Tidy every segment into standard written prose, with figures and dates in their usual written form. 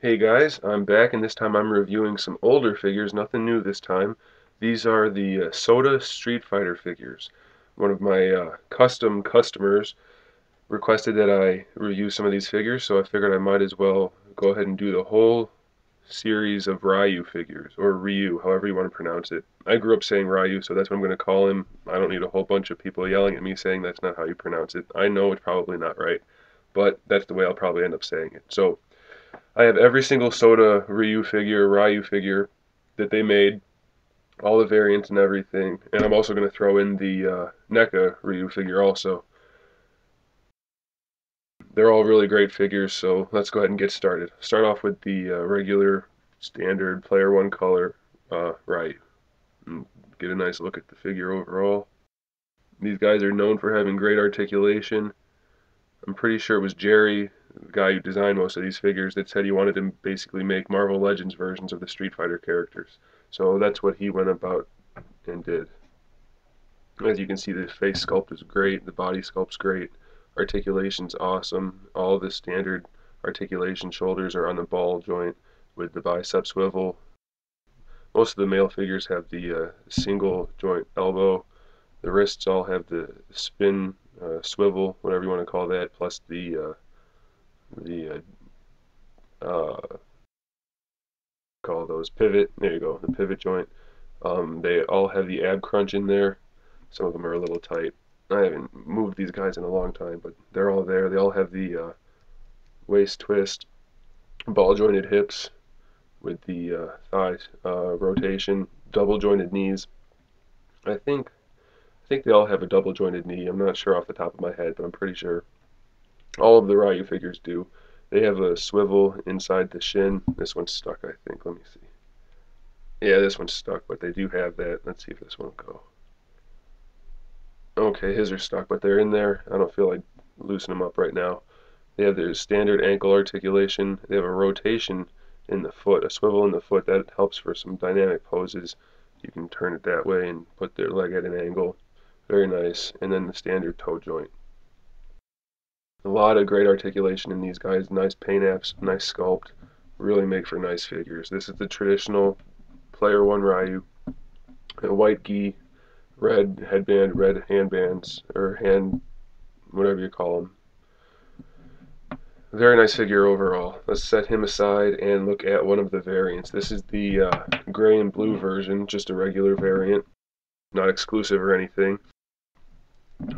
Hey guys, I'm back and this time I'm reviewing some older figures, nothing new this time. These are the SOTA Street Fighter figures. One of my custom customers requested that I review some of these figures, so I figured I might as well go ahead and do the whole series of Ryu figures, or Ryu, however you want to pronounce it. I grew up saying Ryu, so that's what I'm going to call him. I don't need a whole bunch of people yelling at me saying that's not how you pronounce it. I know it's probably not right, but that's the way I'll probably end up saying it. So I have every single SOTA Ryu figure that they made, all the variants and everything, and I'm also going to throw in the NECA Ryu figure also. They're all really great figures, so let's go ahead and get started. Start off with the regular, standard Player One color Ryu, and get a nice look at the figure overall. These guys are known for having great articulation. I'm pretty sure it was Jerry, the guy who designed most of these figures, that said he wanted to basically make Marvel Legends versions of the Street Fighter characters. So that's what he went about and did. As you can see, the face sculpt is great, the body sculpt's great, articulation's awesome. All the standard articulation shoulders are on the ball joint with the bicep swivel. Most of the male figures have the single joint elbow. The wrists all have the spin swivel, whatever you want to call that, plus the call those pivot. There you go, the pivot joint. They all have the ab crunch in there. Some of them are a little tight. I haven't moved these guys in a long time, but they're all there. They all have the waist twist, ball jointed hips with the thigh rotation, double jointed knees. I think they all have a double jointed knee. I'm not sure off the top of my head, but I'm pretty sure all of the Ryu figures do. They have a swivel inside the shin. This one's stuck, I think. Let me see. Yeah, this one's stuck, but they do have that. Let's see if this one will go. Okay, his are stuck, but they're in there. I don't feel like loosening them up right now. They have their standard ankle articulation. They have a rotation in the foot, a swivel in the foot. That helps for some dynamic poses. You can turn it that way and put their leg at an angle. Very nice. And then the standard toe joint. A lot of great articulation in these guys. Nice paint apps, nice sculpt. Really make for nice figures. This is the traditional Player One Ryu. A white gi, red headband, red handbands, or hand, whatever you call them. Very nice figure overall. Let's set him aside and look at one of the variants. This is the gray and blue version, just a regular variant, not exclusive or anything.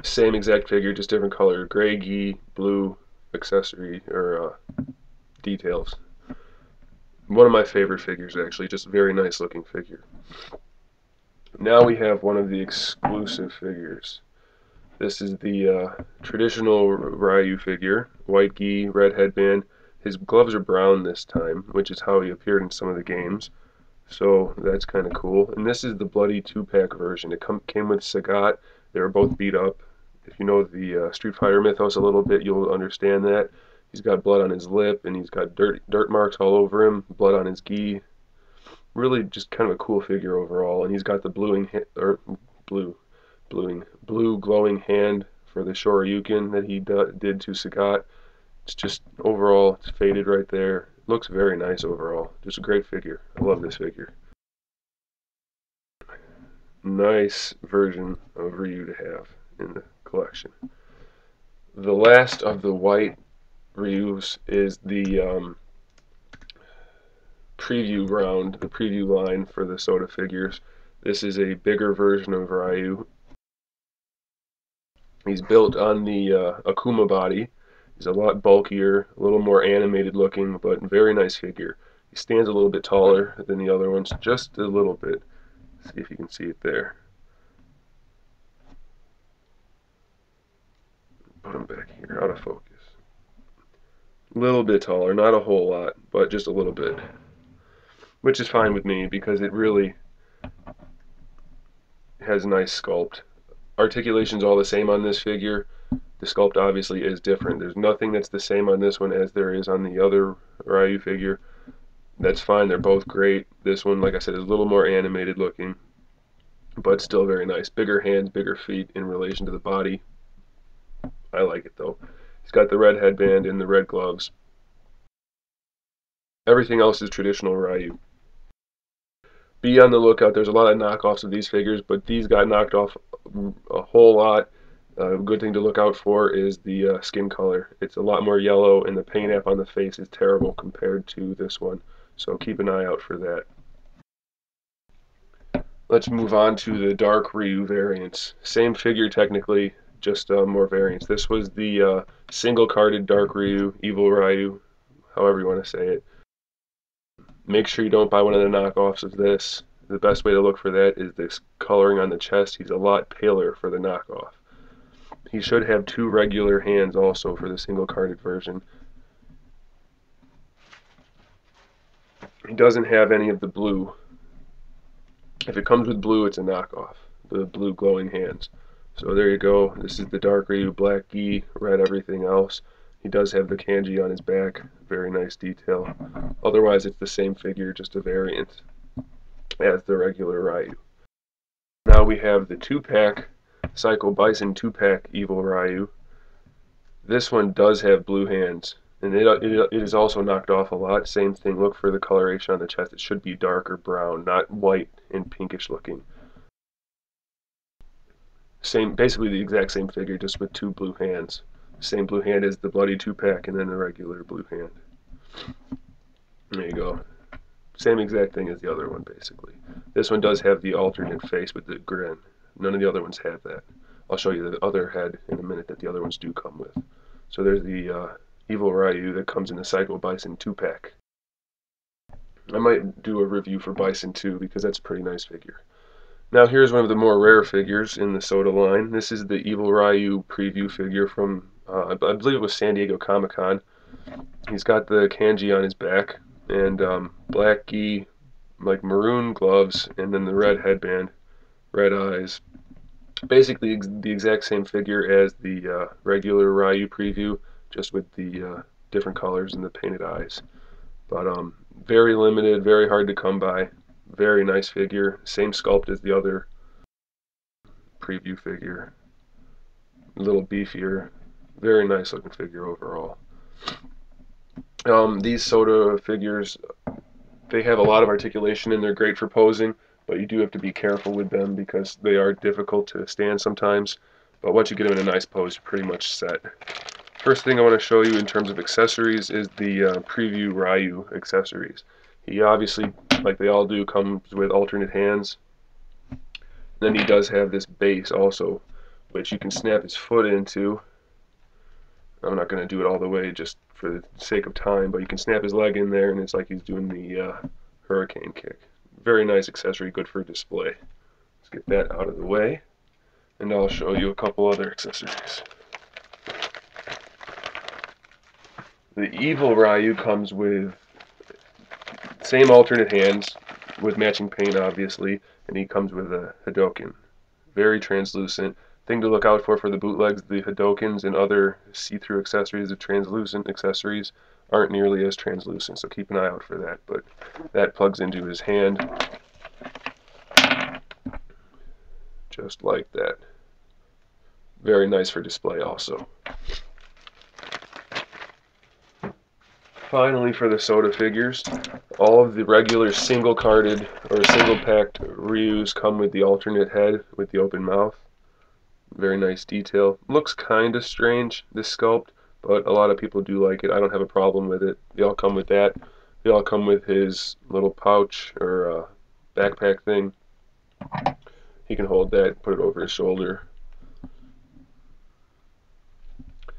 Same exact figure, just different color. Gray gi, blue accessory or details. One of my favorite figures, actually. Just a very nice looking figure. Now we have one of the exclusive figures. This is the traditional Ryu figure. White gi, red headband. His gloves are brown this time, which is how he appeared in some of the games. So that's kind of cool. And this is the bloody 2-pack version. It came with Sagat. They were both beat up. If you know the Street Fighter mythos a little bit, you'll understand that. He's got blood on his lip, and he's got dirt marks all over him, blood on his gi. Really just kind of a cool figure overall. And he's got the blue glowing hand for the Shoryuken that he did to Sagat. It's just overall, it's faded right there. Looks very nice overall. Just a great figure. I love this figure. Nice version of Ryu to have in the collection. The last of the white Ryus is the preview round, the preview line for the SOTA figures. This is a bigger version of Ryu. He's built on the Akuma body. He's a lot bulkier, a little more animated looking, but very nice figure. He stands a little bit taller than the other ones, just a little bit. See if you can see it there. Put him back here, out of focus. A little bit taller, not a whole lot, but just a little bit. Which is fine with me because it really has nice sculpt. Articulation's all the same on this figure. The sculpt obviously is different. There's nothing that's the same on this one as there is on the other Ryu figure. That's fine, they're both great. This one, like I said, is a little more animated looking, but still very nice. Bigger hands, bigger feet in relation to the body. I like it though. He's got the red headband and the red gloves. Everything else is traditional Ryu. Be on the lookout. There's a lot of knockoffs of these figures, but these got knocked off a whole lot. A good thing to look out for is the skin color. It's a lot more yellow, and the paint app on the face is terrible compared to this one. So keep an eye out for that. Let's move on to the dark Ryu variants. Same figure technically, just more variants. This was the single-carded dark Ryu, Evil Ryu, however you want to say it. Make sure you don't buy one of the knockoffs of this. The best way to look for that is this coloring on the chest. He's a lot paler for the knockoff. He should have two regular hands also for the single-carded version. He doesn't have any of the blue. If it comes with blue, it's a knockoff. The blue glowing hands. So there you go. This is the dark Ryu, black gi, red everything else. He does have the kanji on his back. Very nice detail. Otherwise, it's the same figure, just a variant as the regular Ryu. Now we have the 2-pack Psycho Bison 2-pack Evil Ryu. This one does have blue hands, and it is also knocked off a lot. Same thing, look for the coloration on the chest. It should be darker brown, not white and pinkish looking. Basically the exact same figure, just with two blue hands. Same blue hand as the bloody 2-pack, and then the regular blue hand. There you go. Same exact thing as the other one, basically. This one does have the alternate face with the grin. None of the other ones have that. I'll show you the other head in a minute that the other ones do come with. So there's the Evil Ryu that comes in the Psycho Bison 2-pack. I might do a review for Bison 2 because that's a pretty nice figure. Now here's one of the more rare figures in the SOTA line. This is the Evil Ryu preview figure from, I believe it was San Diego Comic-Con. He's got the kanji on his back, and black gi, like maroon gloves, and then the red headband, red eyes. Basically the exact same figure as the regular Ryu preview, just with the different colors and the painted eyes. But very limited, very hard to come by. Very nice figure. Same sculpt as the other preview figure. A little beefier. Very nice looking figure overall. These SOTA figures, they have a lot of articulation and they're great for posing, but you do have to be careful with them because they are difficult to stand sometimes. But once you get them in a nice pose, you're pretty much set. First thing I want to show you in terms of accessories is the preview Ryu accessories. He obviously, like they all do, comes with alternate hands. Then he does have this base also, which you can snap his foot into. I'm not going to do it all the way just for the sake of time, but you can snap his leg in there and it's like he's doing the hurricane kick. Very nice accessory, good for display. Let's get that out of the way, and I'll show you a couple other accessories. The Evil Ryu comes with same alternate hands with matching paint, obviously, and he comes with a Hadoken. Very translucent. Thing to look out for the bootlegs, the Hadokens and other see-through accessories, the translucent accessories, aren't nearly as translucent, so keep an eye out for that. But that plugs into his hand, just like that. Very nice for display also. Finally, for the SOTA figures, all of the regular single-carded or single-packed Ryus come with the alternate head with the open mouth. Very nice detail. Looks kind of strange, this sculpt, but a lot of people do like it. I don't have a problem with it. They all come with that. They all come with his little pouch or backpack thing. He can hold that, put it over his shoulder.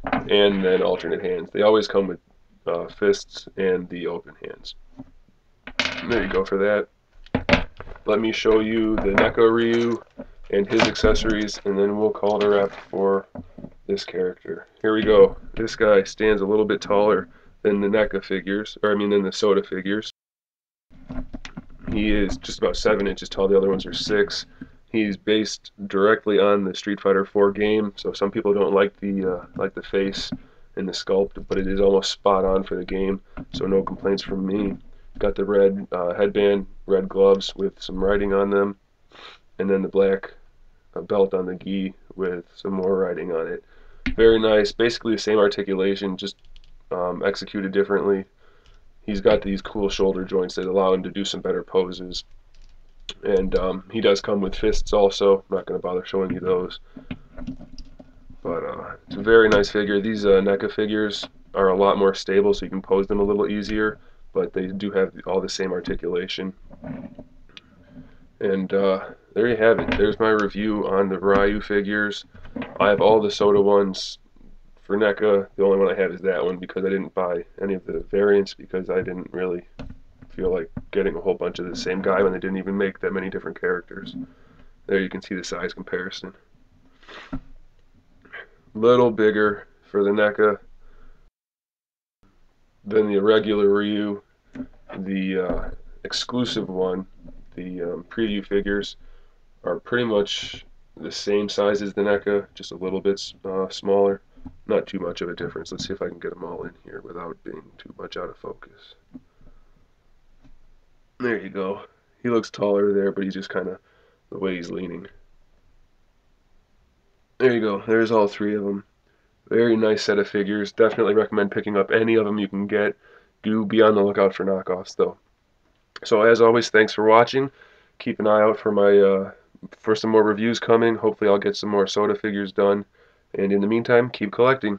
And then alternate hands. They always come with fists and the open hands. There you go for that. Let me show you the NECA Ryu and his accessories, and then we'll call it a wrap for this character. Here we go. This guy stands a little bit taller than the NECA figures, or I mean than the SOTA figures. He is just about 7 inches tall. The other ones are 6. He's based directly on the Street Fighter 4 game, so some people don't like the face and the sculpt, but it is almost spot on for the game, so no complaints from me. Got the red headband, red gloves with some writing on them, and then the black belt on the gi with some more writing on it. Very nice. Basically the same articulation, just executed differently. he's got these cool shoulder joints that allow him to do some better poses. And he does come with fists also. I'm not going to bother showing you those. But it's a very nice figure. These NECA figures are a lot more stable, so you can pose them a little easier, but they do have all the same articulation. And there you have it. There's my review on the Ryu figures. I have all the SOTA ones for NECA. The only one I have is that one because I didn't buy any of the variants because I didn't really feel like getting a whole bunch of the same guy when they didn't even make that many different characters. There you can see the size comparison. Little bigger for the NECA than the regular Ryu. The exclusive one, the preview figures, are pretty much the same size as the NECA, just a little bit smaller. Not too much of a difference. Let's see if I can get them all in here without being too much out of focus. There you go. He looks taller there, but he's just kind of the way he's leaning. There you go. There's all three of them. Very nice set of figures. Definitely recommend picking up any of them you can get. Do be on the lookout for knockoffs, though. So as always, thanks for watching. Keep an eye out for my for some more reviews coming. Hopefully I'll get some more SOTA figures done. And in the meantime, keep collecting.